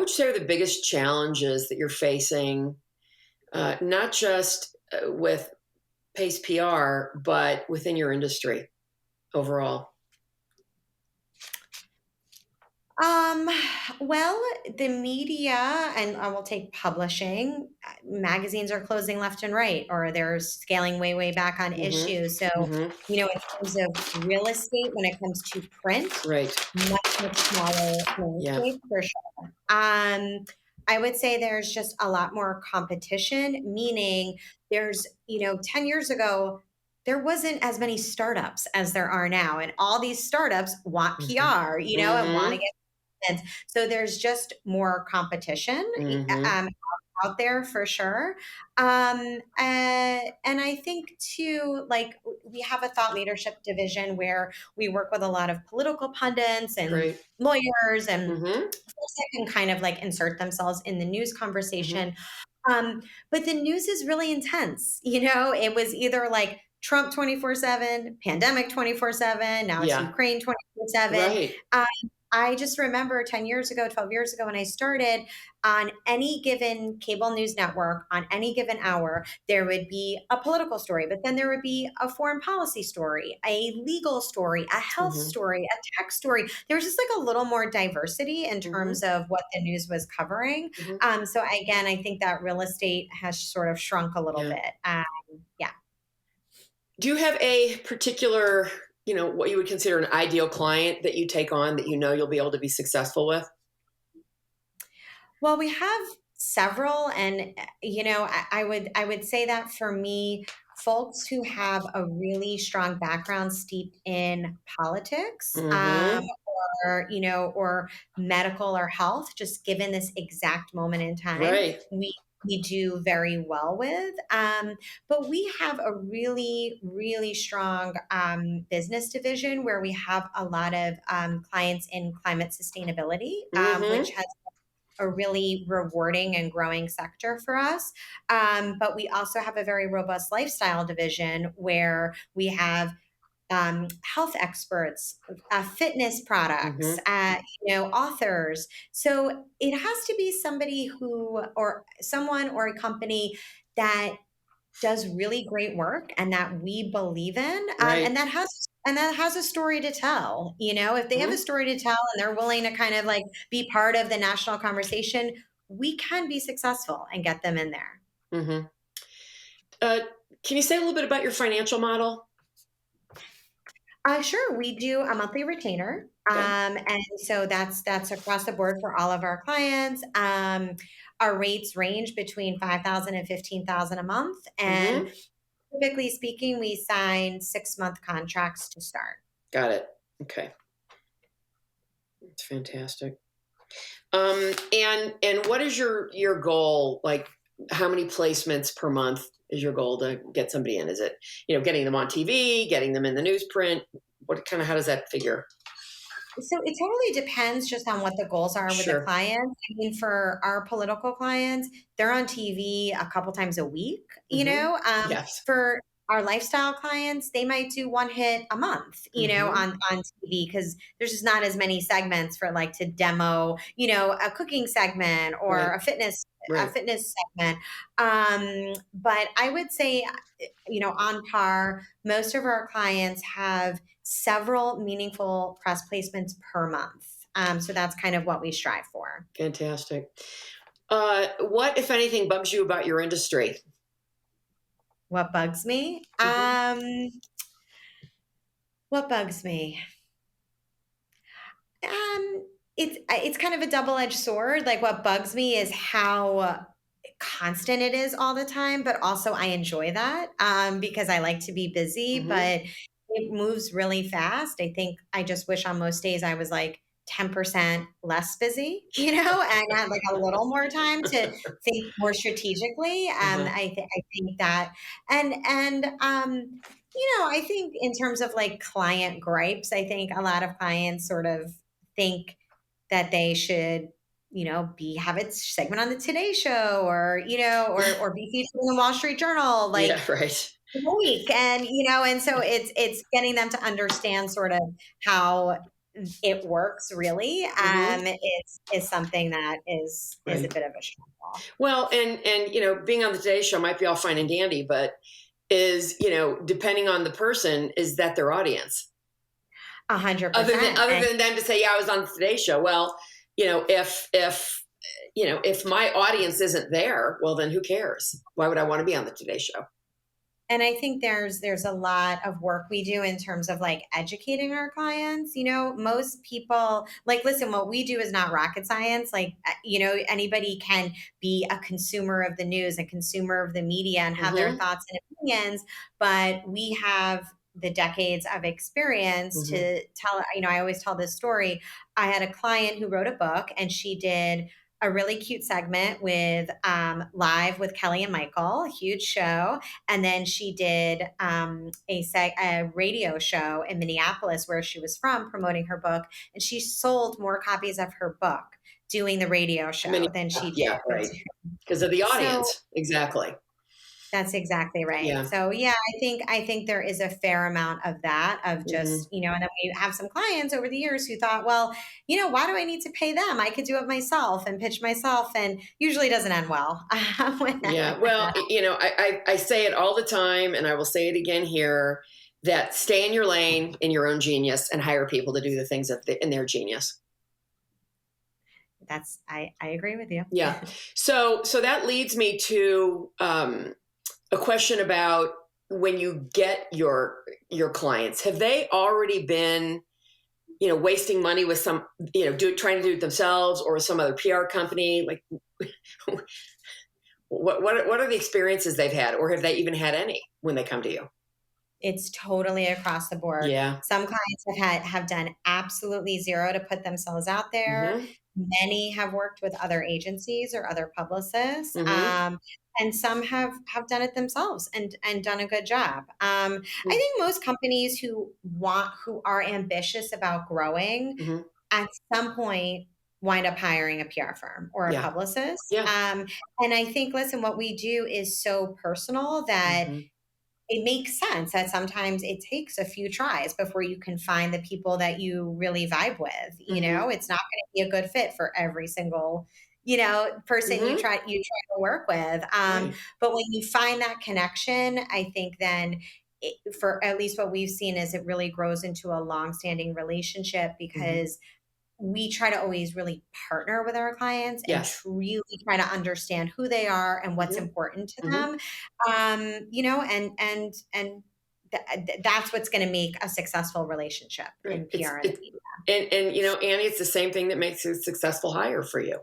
would you say are the biggest challenges that you're facing, not just with Pace PR, but within your industry overall? Um, well, the media, and I will take publishing, magazines are closing left and right, or they're scaling way, way back on Mm-hmm. issues. So, Mm-hmm. in terms of real estate, when it comes to print, Right. much, much smaller Yeah. landscape for sure. I would say there's just a lot more competition, meaning there's, 10 years ago, there wasn't as many startups as there are now. And all these startups want Mm-hmm. PR, and want to Mm-hmm. get. And so there's just more competition Mm-hmm. um, out there for sure. And I think too, like we have a thought leadership division where we work with a lot of political pundits and Great. lawyers and Mm-hmm. folks that can kind of like insert themselves in the news Mm-hmm. conversation. But the news is really intense. It was either like Trump 24/7, pandemic 24/7, now it's Yeah. Ukraine 24/7. Right. I just remember 10 years ago, 12 years ago when I started, on any given cable news network, on any given hour, there would be a political story, but then there would be a foreign policy story, a legal story, a health Mm-hmm. story, a tech story. There was just like a little more diversity in Mm-hmm. terms of what the news was covering. Mm-hmm. So again, I think that real estate has sort of shrunk a little Yeah. bit. Yeah. Do you have a particular, what you would consider an ideal client that you take on that you know you'll be able to be successful with? Well, we have several, and I would say that for me, folks who have a really strong background steeped in politics, Mm-hmm. or medical or health, just given this exact moment in time, Right. we do very well with. But we have a really, really strong business division where we have a lot of clients in climate sustainability, which Mm-hmm. has a really rewarding and growing sector for us. But we also have a very robust lifestyle division where we have health experts, fitness products, Mm-hmm. authors. So it has to be somebody or someone, or a company that does really great work and that we believe in, Right. and that has a story to tell. If they have a Mm-hmm. story to tell and they're willing to kind of like be part of the national conversation, we can be successful and get them in there. Mm-hmm. Uh, can you say a little bit about your financial model? Sure, we do a monthly retainer, Okay. and so that's across the board for all of our clients. Our rates range between 5,000 and 15,000 a month, and Mm-hmm. typically speaking, we sign 6-month contracts to start. Got it. Okay. That's fantastic. And what is your goal? Like, how many placements per month is your goal to get somebody in? Is it, getting them on TV, getting them in the newsprint? How does that figure? So it totally depends just on what the goals are with the Sure. clients. I mean, for our political clients, they're on TV a couple times a week. Mm-hmm. Yes. For our lifestyle clients, they might do one hit a month, Mm-hmm. on TV, because there's just not as many segments for like to demo, a cooking segment or Right. a Right. fitness segment. But I would say, on par, most of our clients have several meaningful press placements per month. So that's kind of what we strive for. Fantastic. What, if anything, bugs you about your industry? What bugs me? Mm-hmm. What bugs me? It's kind of a double-edged sword. Like what bugs me is how constant it is all the time, but also I enjoy that because I like to be busy, Mm-hmm. but it moves really fast. I think I just wish on most days I was like 10% less busy, and had like a little more time to think more strategically. Uh-huh. I think that, and I think in terms of like client gripes, I think a lot of clients sort of think that they should, have its segment on the Today Show, or be featured in the Wall Street Journal, Yeah. like Right. a week. And so it's getting them to understand sort of how it works really, Hmm. is something that is a Right. bit of a struggle. Well, and being on the Today Show might be all fine and dandy, but is depending on the person, is that their audience? A hundred Other than percent. other And than them to say, yeah, I was on the Today Show. Well, if my audience isn't there, well, then who cares? Why would I want to be on the Today Show? And I think there's a lot of work we do in terms of like educating our clients. Most people like, listen, what we do is not rocket science. Like, anybody can be a consumer of the news, a consumer of the media, and have their Hmm. thoughts and opinions. But we have the decades of experience Hmm. to tell. I always tell this story. I had a client who wrote a book, and she did a really cute segment with live with Kelly and Michael, a huge show. And then she did a radio show in Minneapolis, where she was from, promoting her book. And she sold more copies of her book doing the radio Many, show than she yeah, did. right. Because of the So audience, exactly. that's exactly right. Yeah. So yeah, I think there is a fair amount of that, of Hmm. just, and then we have some clients over the years who thought, well, why do I need to pay them? I could do it myself and pitch myself, and usually doesn't end well. when Yeah. when Well, that I say it all the time, and I will say it again here, that stay in your lane, in your own genius, and hire people to do the things in their genius. I agree with you. Yeah. So that leads me to a question about when you get your clients, have they already been wasting money with some trying to do it themselves or some other PR company? Like, what are the experiences they've had, or have they even had any when they come to you? It's totally across the board. Yeah. Some clients have done absolutely zero to put themselves out there. Hmm. Many have worked with other agencies or other publicists, Hmm. and some have done it themselves and done a good job. I think most companies who are ambitious about growing Hmm. at some point wind up hiring a PR firm or a Yeah. publicist. Yeah. And I think, listen, what we do is so personal that Hmm. it makes sense that sometimes it takes a few tries before you can find the people that you really vibe with. Hmm. It's not going to be a good fit for every single, person you Hmm. try to work with. Right. But when you find that connection, I think then for at least what we've seen is it really grows into a long-standing relationship, Hmm. because we try to always really partner with our clients and Yes. really try to understand who they are and what's Hmm. important to Hmm. them. That's what's going to make a successful relationship Right. in PR and the media. And Annie, it's the same thing that makes a successful hire for you.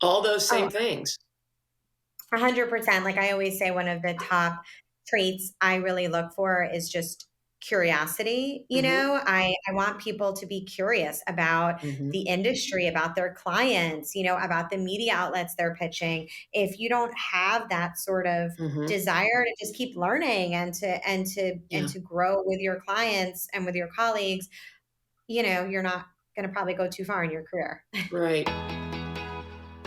All those Oh, same things. 100%. Like I always say, one of the top traits I really look for is just curiosity. Hmm. I want people to be curious about Hmm. the industry, about their clients, about the media outlets they're pitching. If you don't have that sort of Hmm. desire to just keep learning and Yeah. to grow with your clients and with your colleagues, you're not going to probably go too far in your career. Right.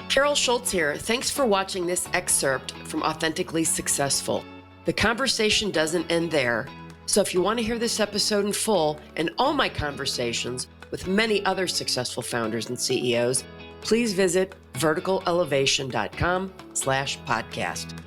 Carol Schultz here. Thanks for watching this excerpt from Authentically Successful. The conversation doesn't end there. So if you want to hear this episode in full and all my conversations with many other successful founders and CEOs, please visit verticalelevation.com/podcast.